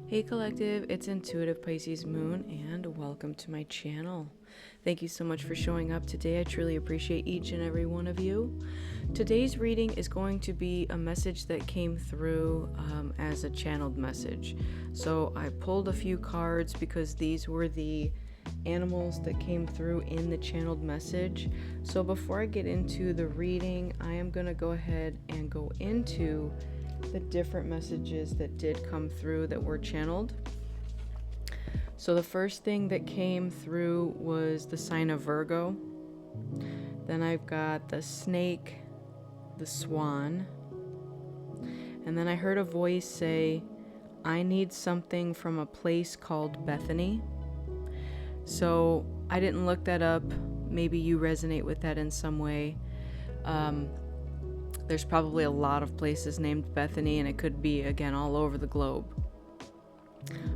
Hey Collective, it's Intuitive Pisces Moon and welcome to my channel. Thank you so much for showing up today. I truly appreciate each and every one of you. Today's reading is going to be a message that came through as a channeled message. So I pulled a few cards because these were the animals that came through in the channeled message. So before I get into the reading, I am going to go ahead and go into the different messages that did come through that were channeled. So the first thing that came through was the sign of Virgo. Then I've got the snake, the swan, and then I heard a voice say, I need something from a place called Bethany. So I didn't look that up. Maybe you resonate with that in some way. There's probably a lot of places named Bethany, and it could be, again, all over the globe.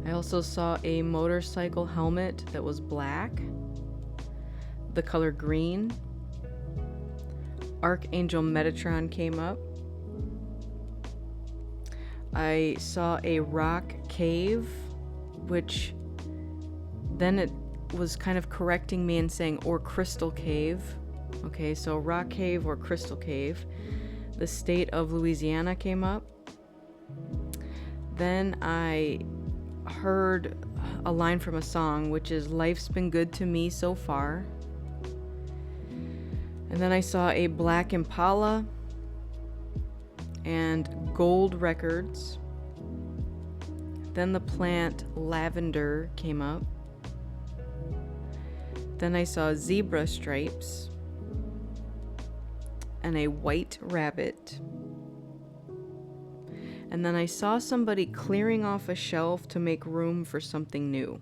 I also saw a motorcycle helmet that was black, the color green. Archangel Metatron came up. I saw a rock cave, which then it was kind of correcting me and saying, or crystal cave. Okay, so rock cave or crystal cave. The state of Louisiana came up. Then I heard a line from a song, which is Life's Been Good to Me So Far. And then I saw a black Impala and gold records. Then the plant lavender came up. Then I saw zebra stripes and a white rabbit. And then I saw somebody clearing off a shelf to make room for something new.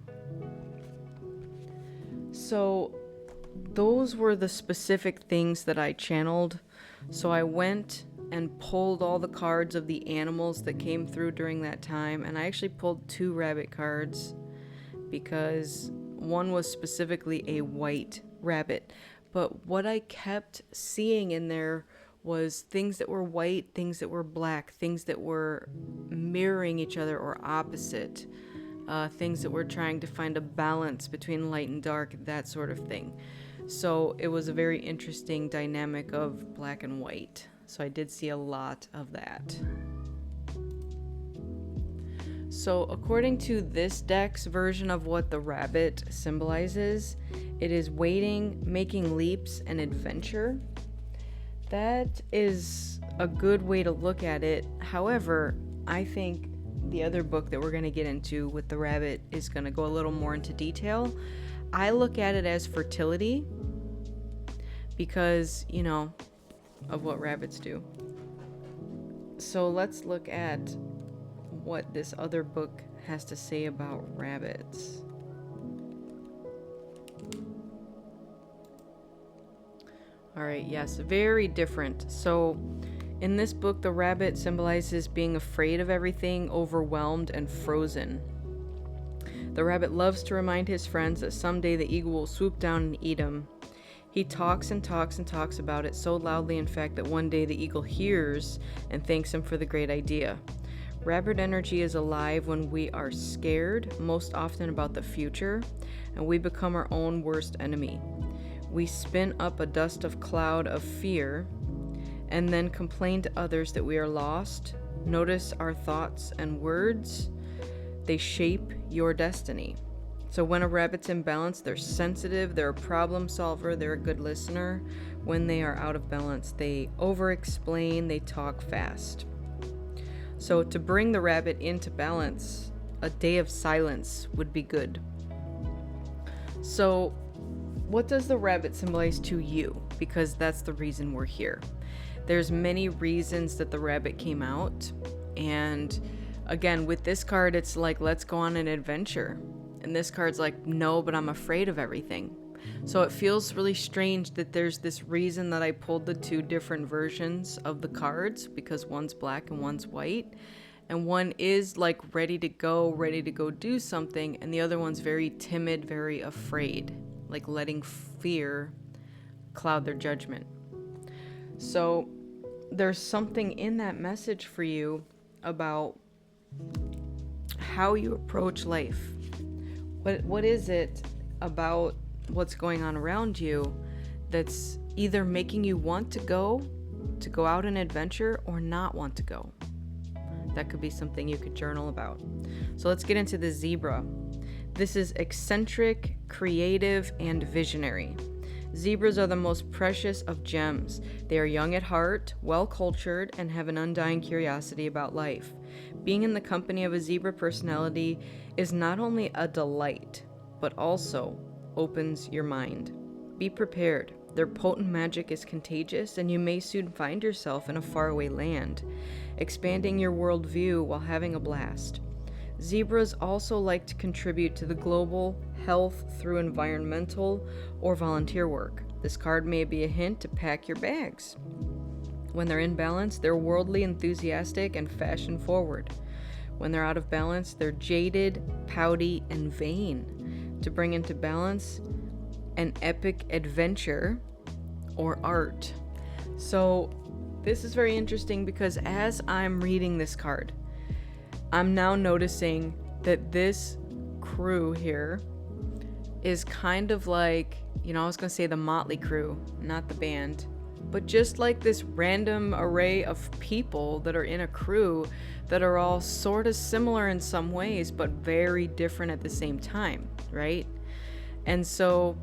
So those were the specific things that I channeled. So I went and pulled all the cards of the animals that came through during that time, and I actually pulled 2 rabbit cards because one was specifically a white rabbit. But what I kept seeing in there was things that were white, things that were black, things that were mirroring each other or opposite, things that were trying to find a balance between light and dark, that sort of thing. So it was a very interesting dynamic of black and white. So I did see a lot of that. So according to this deck's version of what the rabbit symbolizes, it is waiting, making leaps, and adventure. That is a good way to look at it. However, I think the other book that we're going to get into with the rabbit is going to go a little more into detail. I look at it as fertility because, of what rabbits do. So let's look at what this other book has to say about rabbits. Alright, yes, very different. So in this book, the rabbit symbolizes being afraid of everything, overwhelmed, and frozen. The rabbit loves to remind his friends that someday the eagle will swoop down and eat him. He talks and talks and talks about it so loudly, in fact, that one day the eagle hears and thanks him for the great idea. Rabbit energy is alive when we are scared, most often about the future, and we become our own worst enemy. We spin up a dust of cloud of fear and then complain to others that we are lost. Notice our thoughts and words. They shape your destiny. So when a rabbit's in balance, they're sensitive, they're a problem solver, they're a good listener. When they are out of balance, they over-explain, they talk fast. So to bring the rabbit into balance, a day of silence would be good. So what does the rabbit symbolize to you? Because that's the reason we're here. There's many reasons that the rabbit came out. And again, with this card, it's like, let's go on an adventure. And this card's like, no, but I'm afraid of everything. So it feels really strange that there's this reason that I pulled the 2 different versions of the cards, because one's black and one's white. And one is like ready to go do something. And the other one's very timid, very afraid, like letting fear cloud their judgment. So there's something in that message for you about how you approach life. What is it about what's going on around you that's either making you want to go out and adventure or not want to go? That could be something you could journal about. So let's get into the zebra. This is eccentric, creative, and visionary. Zebras are the most precious of gems. They are young at heart, well-cultured, and have an undying curiosity about life. Being in the company of a zebra personality is not only a delight, but also opens your mind. Be prepared. Their potent magic is contagious, and you may soon find yourself in a faraway land, expanding your worldview while having a blast. Zebras also like to contribute to the global health through environmental or volunteer work. This card may be a hint to pack your bags. When they're in balance, they're worldly, enthusiastic, and fashion forward. When they're out of balance, they're jaded, pouty, and vain. To bring into balance, an epic adventure or art. So this is very interesting because as I'm reading this card, I'm now noticing that this crew here is kind of like, I was going to say the Motley Crew, not the band, but just like this random array of people that are in a crew that are all sort of similar in some ways, but very different at the same time, right? And so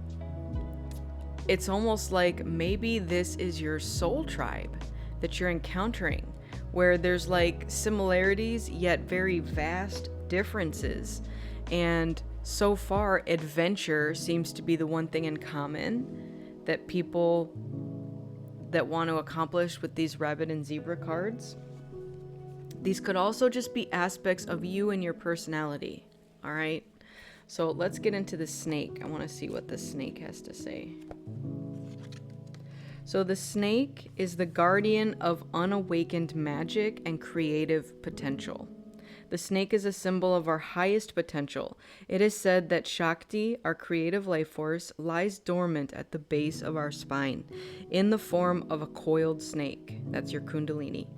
it's almost like maybe this is your soul tribe that you're encountering, where there's like similarities yet very vast differences. And so far, adventure seems to be the one thing in common that people that want to accomplish with these rabbit and zebra cards. These could also just be aspects of you and your personality. All right. So let's get into the snake. I want to see what the snake has to say. So the snake is the guardian of unawakened magic and creative potential. The snake is a symbol of our highest potential. It is said that Shakti, our creative life force, lies dormant at the base of our spine, in the form of a coiled snake. That's your Kundalini.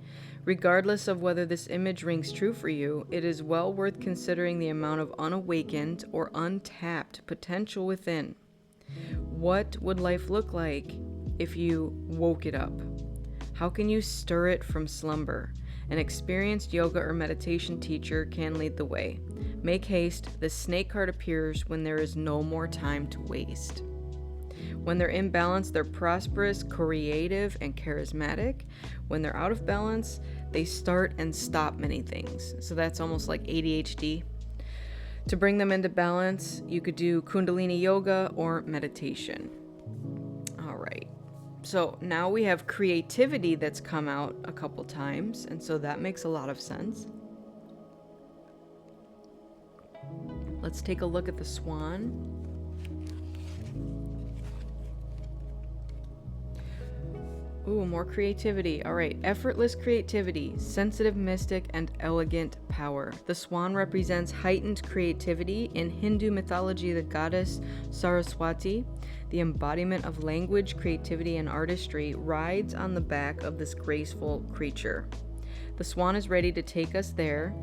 Regardless of whether this image rings true for you, it is well worth considering the amount of unawakened or untapped potential within. What would life look like if you woke it up? How can you stir it from slumber? An experienced yoga or meditation teacher can lead the way. Make haste, the snake card appears when there is no more time to waste. When they're in balance, they're prosperous, creative, and charismatic. When they're out of balance, they start and stop many things. So that's almost like ADHD. To bring them into balance, you could do Kundalini yoga or meditation. All right. So now we have creativity that's come out a couple times, and so that makes a lot of sense. Let's take a look at the swan. Ooh, more creativity. All right, effortless creativity, sensitive mystic, and elegant power. The swan represents heightened creativity. In Hindu mythology, the goddess Saraswati, the embodiment of language, creativity, and artistry, rides on the back of this graceful creature. The swan is ready to take us there,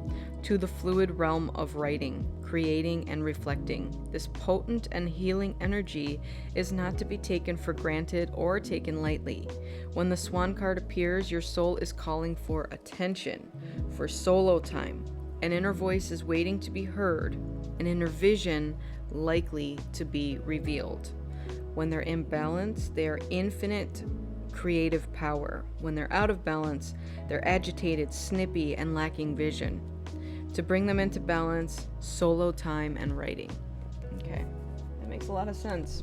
to the fluid realm of writing, creating, and reflecting. This potent and healing energy is not to be taken for granted or taken lightly. When the swan card appears, your soul is calling for attention, for solo time. An inner voice is waiting to be heard, an inner vision likely to be revealed. When they're in balance, they are infinite creative power. When they're out of balance, they're agitated, snippy, and lacking vision. To bring them into balance, solo time and writing. Okay, that makes a lot of sense.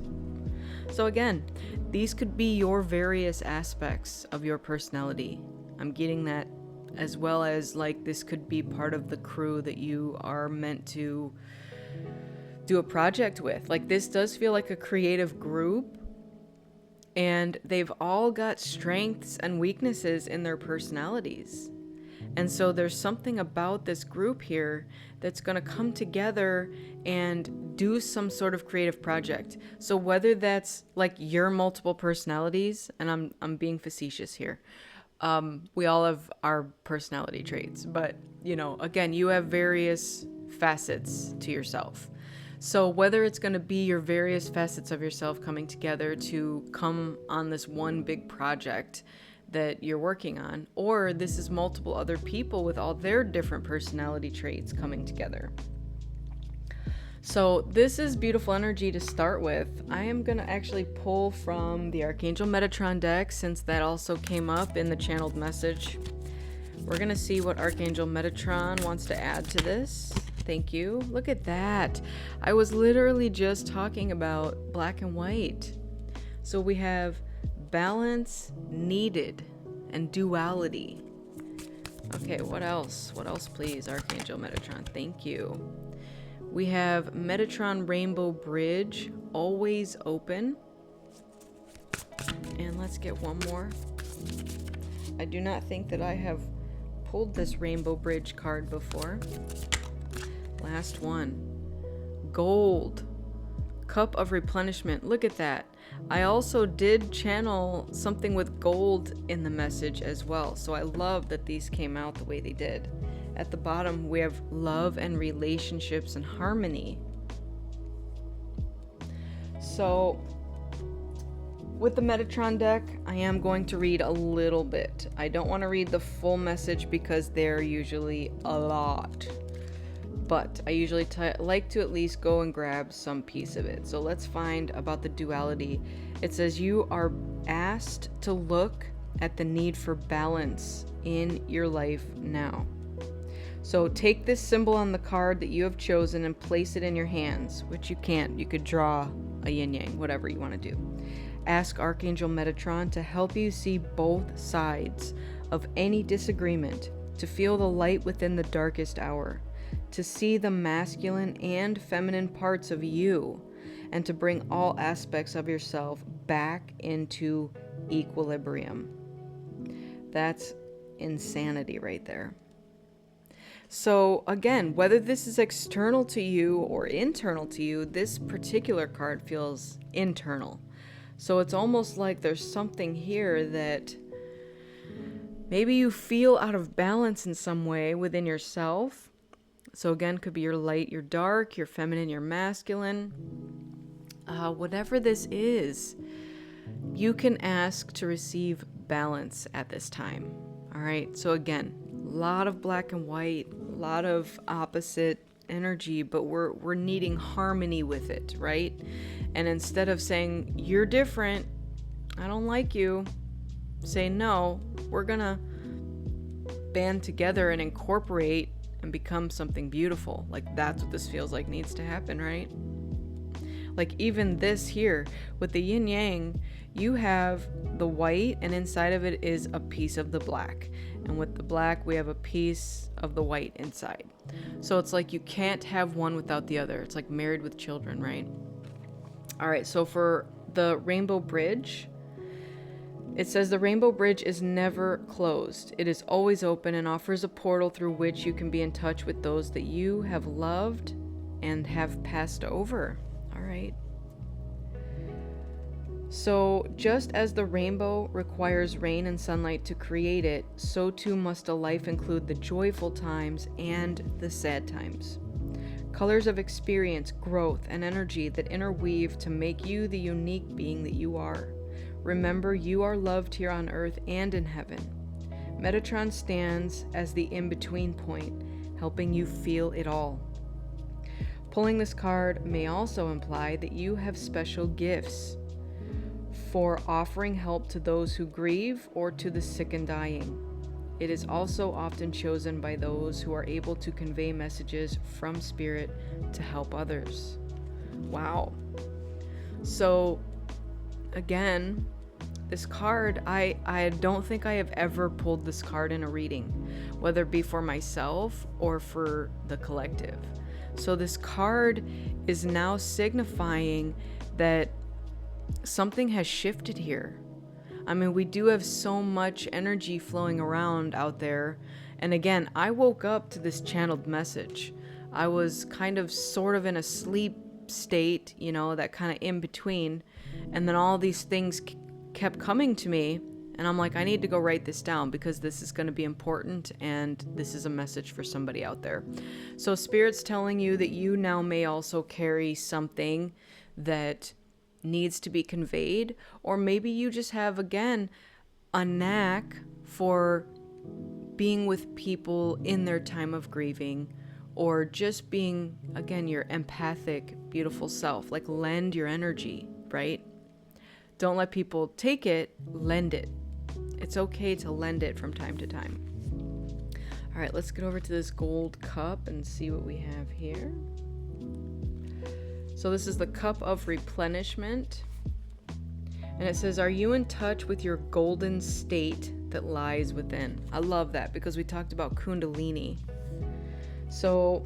So again, these could be your various aspects of your personality. I'm getting that, as well as like this could be part of the crew that you are meant to do a project with. Like this does feel like a creative group, and they've all got strengths and weaknesses in their personalities. And so there's something about this group here that's going to come together and do some sort of creative project. So whether that's like your multiple personalities, and I'm being facetious here. We all have our personality traits, but again, you have various facets to yourself. So whether it's going to be your various facets of yourself coming together to come on this one big project that you're working on, or this is multiple other people with all their different personality traits coming together. So this is beautiful energy to start with. I am going to actually pull from the Archangel Metatron deck, since that also came up in the channeled message. We're going to see what Archangel Metatron wants to add to this. Thank you. Look at that. I was literally just talking about black and white. So we have balance needed and duality. Okay, what else? What else, please, Archangel Metatron? Thank you. We have Metatron Rainbow Bridge, always open. And let's get one more. I do not think that I have pulled this Rainbow Bridge card before. Last one. Gold. Cup of Replenishment. Look at that. I also did channel something with gold in the message as well. So I love that these came out the way they did. At the bottom, we have love and relationships and harmony. So with the Metatron deck, I am going to read a little bit. I don't want to read the full message because they're usually a lot. But I usually like to at least go and grab some piece of it. So let's find about the duality. It says you are asked to look at the need for balance in your life now. So take this symbol on the card that you have chosen and place it in your hands, which you can't. You could draw a yin-yang, whatever you want to do. Ask Archangel Metatron to help you see both sides of any disagreement, to feel the light within the darkest hour, to see the masculine and feminine parts of you, and to bring all aspects of yourself back into equilibrium. That's insanity right there. So again, whether this is external to you or internal to you, this particular card feels internal. So it's almost like there's something here that maybe you feel out of balance in some way within yourself. So again, could be your light, your dark, your feminine, your masculine. Whatever this is, you can ask to receive balance at this time. All right. So again, a lot of black and white, a lot of opposite energy, but we're needing harmony with it, right? And instead of saying, you're different, I don't like you, say, no, we're gonna band together and incorporate and become something beautiful. Like, that's what this feels like needs to happen, right? Like even this here with the yin yang, you have the white and inside of it is a piece of the black. And with the black, we have a piece of the white inside. So it's like you can't have one without the other. It's like married with children, right? All right, so for the Rainbow Bridge, it says the Rainbow Bridge is never closed. It is always open and offers a portal through which you can be in touch with those that you have loved and have passed over. All right. So just as the rainbow requires rain and sunlight to create it, so too must a life include the joyful times and the sad times. Colors of experience, growth, and energy that interweave to make you the unique being that you are. Remember, you are loved here on earth and in heaven. Metatron stands as the in-between point, helping you feel it all. Pulling this card may also imply that you have special gifts for offering help to those who grieve or to the sick and dying. It is also often chosen by those who are able to convey messages from spirit to help others. Wow. So again, this card, I don't think I have ever pulled this card in a reading, whether it be for myself or for the collective. So this card is now signifying that something has shifted here. I mean, we do have so much energy flowing around out there. And again, I woke up to this channeled message. I was kind of sort of in a sleep state, you know, that kind of in between. And then all these things kept coming to me. And I'm like, I need to go write this down because this is going to be important and this is a message for somebody out there. So Spirit's telling you that you now may also carry something that needs to be conveyed, or maybe you just have, again, a knack for being with people in their time of grieving, or just being, again, your empathic, beautiful self. Like, lend your energy, right? Don't let people take it, lend it. It's okay to lend it from time to time. All right, let's get over to this gold cup and see what we have here. So this is the cup of replenishment. And it says, are you in touch with your golden state that lies within? I love that because we talked about Kundalini. So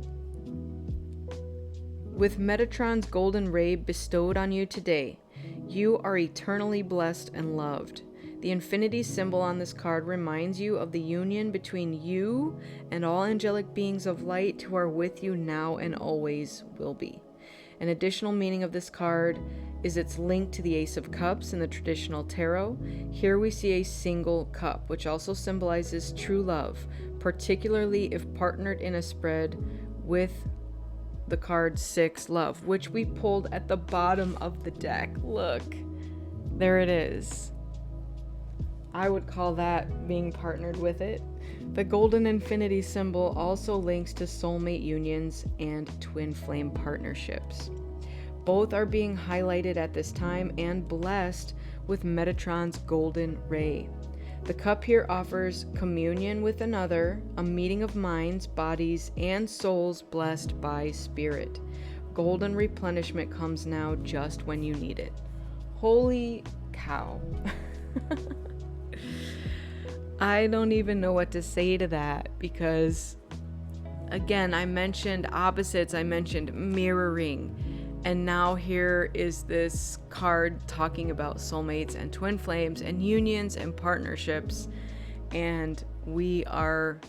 with Metatron's golden ray bestowed on you today, you are eternally blessed and loved. The infinity symbol on this card reminds you of the union between you and all angelic beings of light who are with you now and always will be. An additional meaning of this card is its link to the Ace of Cups in the traditional tarot. Here we see a single cup, which also symbolizes true love, particularly if partnered in a spread with the card 6, Love, which we pulled at the bottom of the deck. Look, there it is. I would call that being partnered with it. The golden infinity symbol also links to soulmate unions and twin flame partnerships. Both are being highlighted at this time and blessed with Metatron's golden ray. The cup here offers communion with another, a meeting of minds, bodies, and souls blessed by spirit. Golden replenishment comes now just when you need it. Holy cow. I don't even know what to say to that because, again, I mentioned opposites, I mentioned mirroring, and now here is this card talking about soulmates and twin flames and unions and partnerships, and we are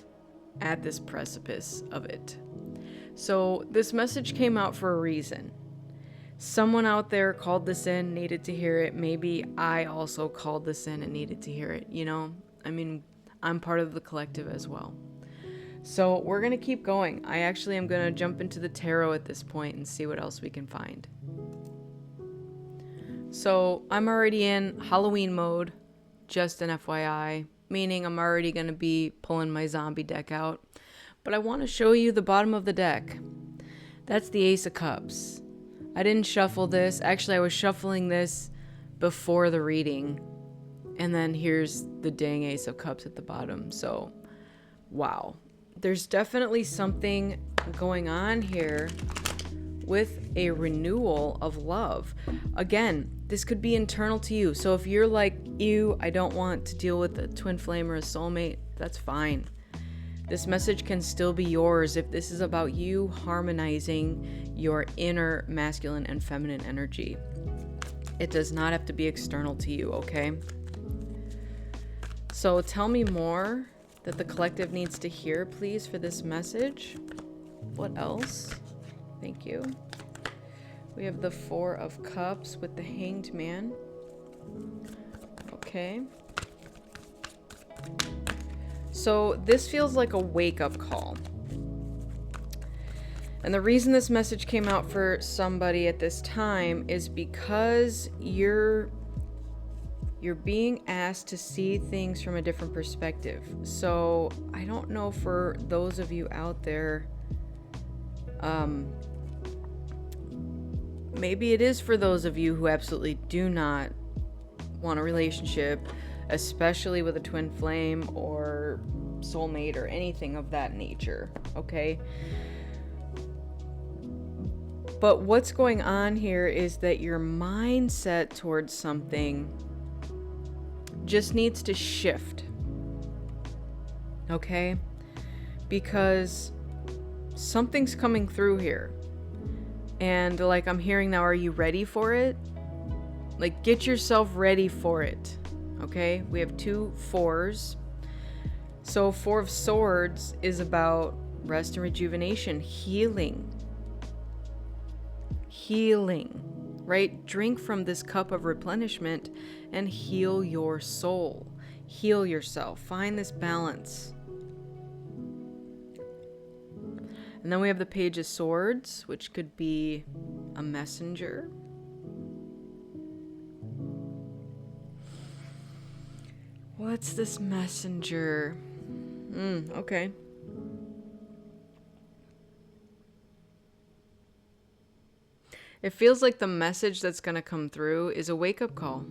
at this precipice of it. So this message came out for a reason. Someone out there called this in, needed to hear it. Maybe I also called this in and needed to hear it, you know? I mean, I'm part of the collective as well. So we're going to keep going. I actually am going to jump into the tarot at this point and see what else we can find. So I'm already in Halloween mode, just an FYI, meaning I'm already going to be pulling my zombie deck out. But I want to show you the bottom of the deck. That's the Ace of Cups. I didn't shuffle this. Actually, I was shuffling this before the reading. And then here's the dang Ace of Cups at the bottom. So, wow. There's definitely something going on here with a renewal of love. Again, this could be internal to you. So if you're like, ew, I don't want to deal with a twin flame or a soulmate, that's fine. This message can still be yours if this is about you harmonizing your inner masculine and feminine energy. It does not have to be external to you, okay? So tell me more that the collective needs to hear, please, for this message. What else? Thank you. We have the Four of Cups with the Hanged Man. Okay. So this feels like a wake-up call. And the reason this message came out for somebody at this time is because you're being asked to see things from a different perspective. So I don't know, for those of you out there, maybe it is for those of you who absolutely do not want a relationship, especially with a twin flame or soulmate or anything of that nature, okay? But what's going on here is that your mindset towards something just needs to shift, okay? Because something's coming through here. And like I'm hearing now, are you ready for it? Like, get yourself ready for it, okay? We have 2 fours. So 4 of Swords is about rest and rejuvenation, healing, right? Drink from this cup of replenishment and heal your soul. Heal yourself. Find this balance. And then we have the Page of Swords, which could be a messenger. What's this messenger? Okay. It feels like the message that's going to come through is a wake-up call.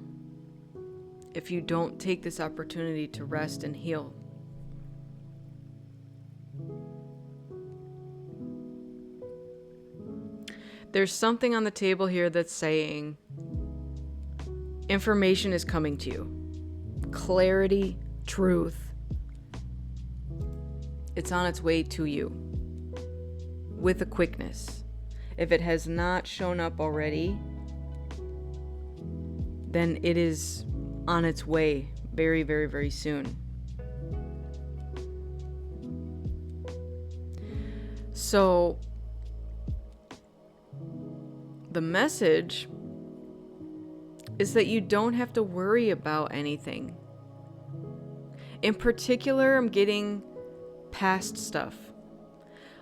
If you don't take this opportunity to rest and heal. There's something on the table here that's saying information is coming to you. Clarity, truth. It's on its way to you with a quickness. If it has not shown up already, then it is on its way very, very, very soon. So, the message is that you don't have to worry about anything. In particular, I'm getting past stuff.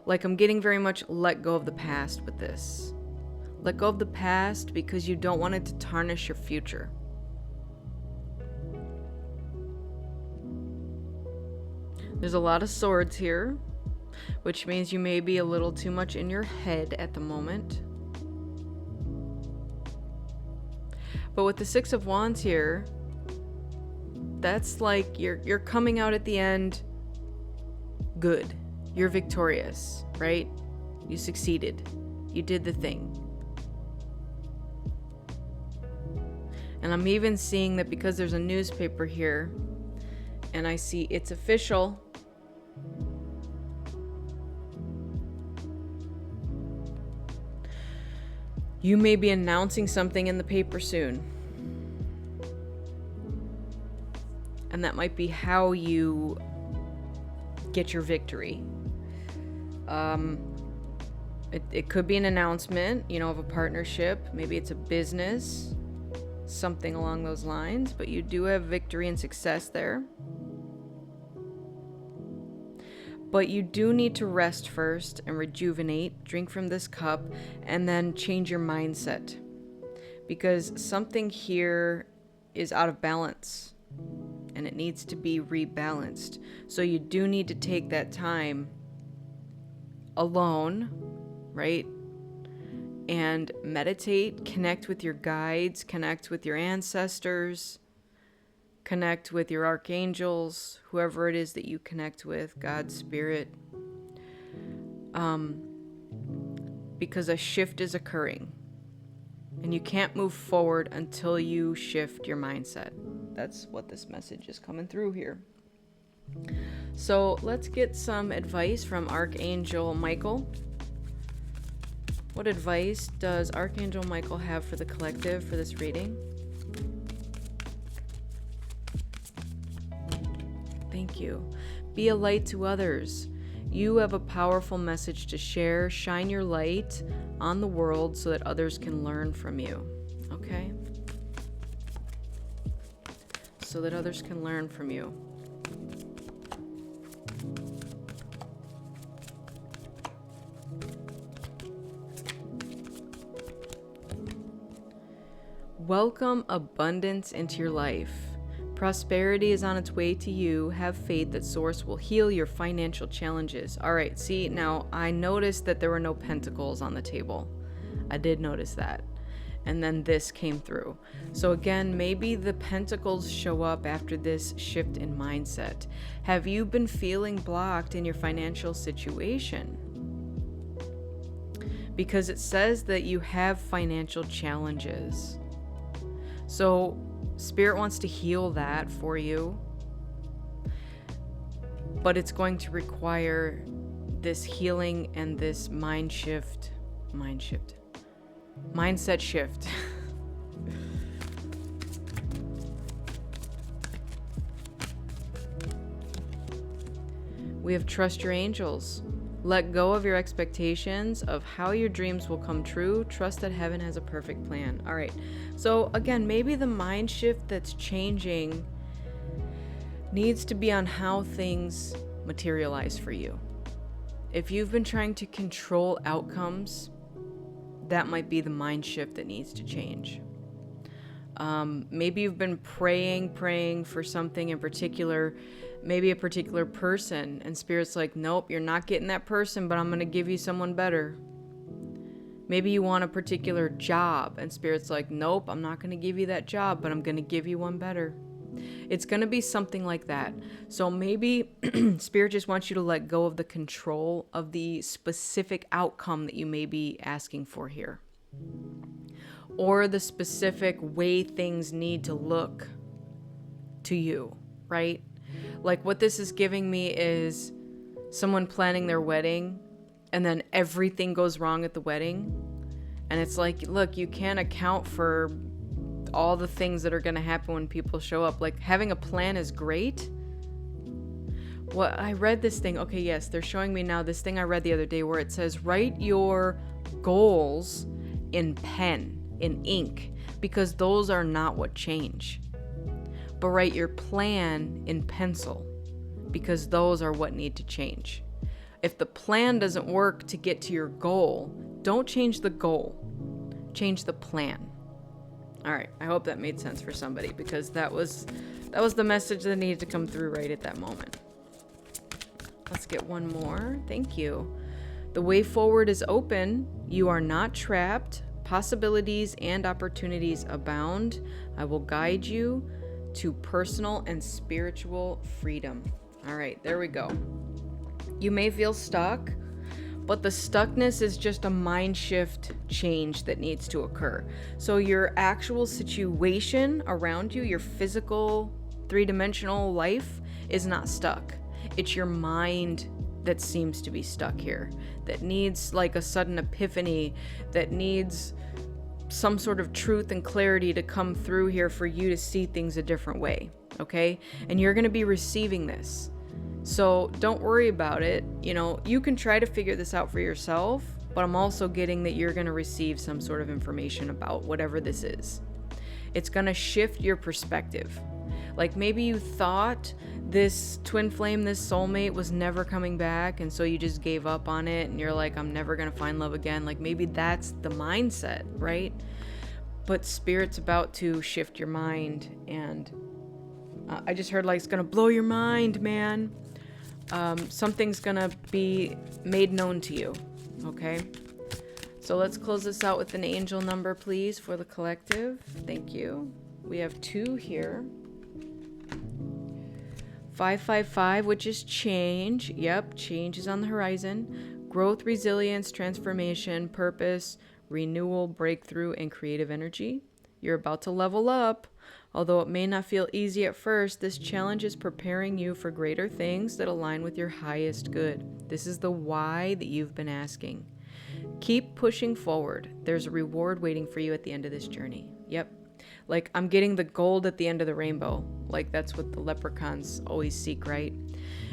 Like I'm getting very much let go of the past with this. Let go of the past because you don't want it to tarnish your future. There's a lot of swords here, which means you may be a little too much in your head at the moment. But with the Six of Wands here, that's like you're coming out at the end good. You're victorious, right? You succeeded. You did the thing. And I'm even seeing that because there's a newspaper here, and I see it's official. You may be announcing something in the paper soon. And that might be how you get your victory. It could be an announcement, of a partnership. Maybe it's a business, something along those lines. But you do have victory and success there. But you do need to rest first and rejuvenate, drink from this cup, and then change your mindset. Because something here is out of balance, and it needs to be rebalanced. So you do need to take that time alone, right? And meditate, connect with your guides, connect with your ancestors, connect with your archangels, whoever it is that you connect with, God's spirit. Because a shift is occurring. And you can't move forward until you shift your mindset. That's what this message is coming through here. So let's get some advice from Archangel Michael. What advice does Archangel Michael have for the collective for this reading? Thank you. Be a light to others. You have a powerful message to share. Shine your light on the world so that others can learn from you. Okay? So that others can learn from you. Welcome abundance into your life. Prosperity is on its way to you. Have faith that Source will heal your financial challenges. All right, see, now I noticed that there were no pentacles on the table. I did notice that. And then this came through. So again, maybe the pentacles show up after this shift in mindset. Have you been feeling blocked in your financial situation? Because it says that you have financial challenges. So Spirit wants to heal that for you. But it's going to require this healing and this mindset shift. We have trust your angels. Let go of your expectations of how your dreams will come true. Trust that heaven has a perfect plan. All right. So again, maybe the mind shift that's changing needs to be on how things materialize for you. If you've been trying to control outcomes, that might be the mind shift that needs to change. Maybe you've been praying for something in particular, maybe a particular person, and Spirit's like, nope, you're not getting that person, but I'm going to give you someone better. Maybe you want a particular job, and Spirit's like, nope, I'm not going to give you that job, but I'm going to give you one better. It's going to be something like that. So maybe Spirit just wants you to let go of the control of the specific outcome that you may be asking for here, or the specific way things need to look to you, right? Like what this is giving me is someone planning their wedding and then everything goes wrong at the wedding. And it's like, look, you can't account for all the things that are going to happen when people show up. Like, having a plan is great. I read this thing. Okay, yes, they're showing me now this thing I read the other day where it says, write your goals in pen, in ink, because those are not what change. But write your plan in pencil, because those are what need to change. If the plan doesn't work to get to your goal, don't change the goal. Change the plan. All right, I hope that made sense for somebody, because that was the message that needed to come through right at that moment. Let's get one more. Thank you. The way forward is open. You are not trapped. Possibilities and opportunities abound. I will guide you to personal and spiritual freedom. All right, there we go. You may feel stuck, but the stuckness is just a mind shift change that needs to occur. So your actual situation around you, your physical, three-dimensional life is not stuck. It's your mind that seems to be stuck here, that needs like a sudden epiphany, that needs some sort of truth and clarity to come through here for you to see things a different way, okay? And you're going to be receiving this. So don't worry about it. You know, you can try to figure this out for yourself, but I'm also getting that you're going to receive some sort of information about whatever this is. It's going to shift your perspective. Like maybe you thought this twin flame, this soulmate was never coming back, and so you just gave up on it and you're like, I'm never going to find love again. Like maybe that's the mindset, right? But Spirit's about to shift your mind, and I just heard like it's going to blow your mind, man. Something's going to be made known to you, okay? So let's close this out with an angel number, please, for the collective. Thank you. We have 2 here. 555, which is change. Yep, change is on the horizon. Growth, resilience, transformation, purpose, renewal, breakthrough, and creative energy. You're about to level up. Although it may not feel easy at first, this challenge is preparing you for greater things that align with your highest good. This is the why that you've been asking. Keep pushing forward. There's a reward waiting for you at the end of this journey. Yep. Like, I'm getting the gold at the end of the rainbow. Like, that's what the leprechauns always seek, right?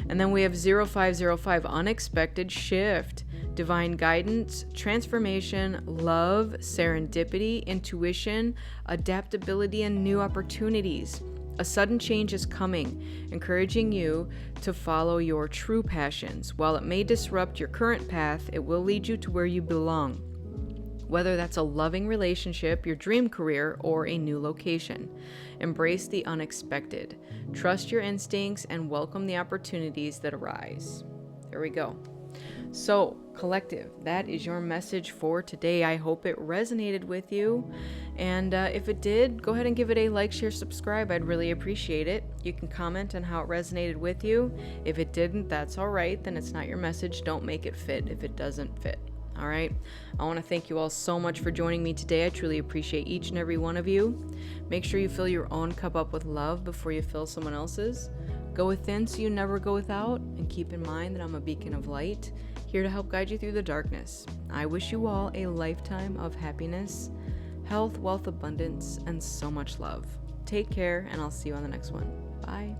And then we have 0505, unexpected shift, divine guidance, transformation, love, serendipity, intuition, adaptability, and new opportunities. A sudden change is coming, encouraging you to follow your true passions. While it may disrupt your current path, it will lead you to where you belong. Whether that's a loving relationship, your dream career, or a new location. Embrace the unexpected. Trust your instincts and welcome the opportunities that arise. There we go. So, collective, that is your message for today. I hope it resonated with you. And if it did, go ahead and give it a like, share, subscribe. I'd really appreciate it. You can comment on how it resonated with you. If it didn't, that's all right. Then it's not your message. Don't make it fit if it doesn't fit. All right. I want to thank you all so much for joining me today. I truly appreciate each and every one of you. Make sure you fill your own cup up with love before you fill someone else's. Go within so you never go without, and keep in mind that I'm a beacon of light, here to help guide you through the darkness. I wish you all a lifetime of happiness, health, wealth, abundance, and so much love. Take care, and I'll see you on the next one. Bye.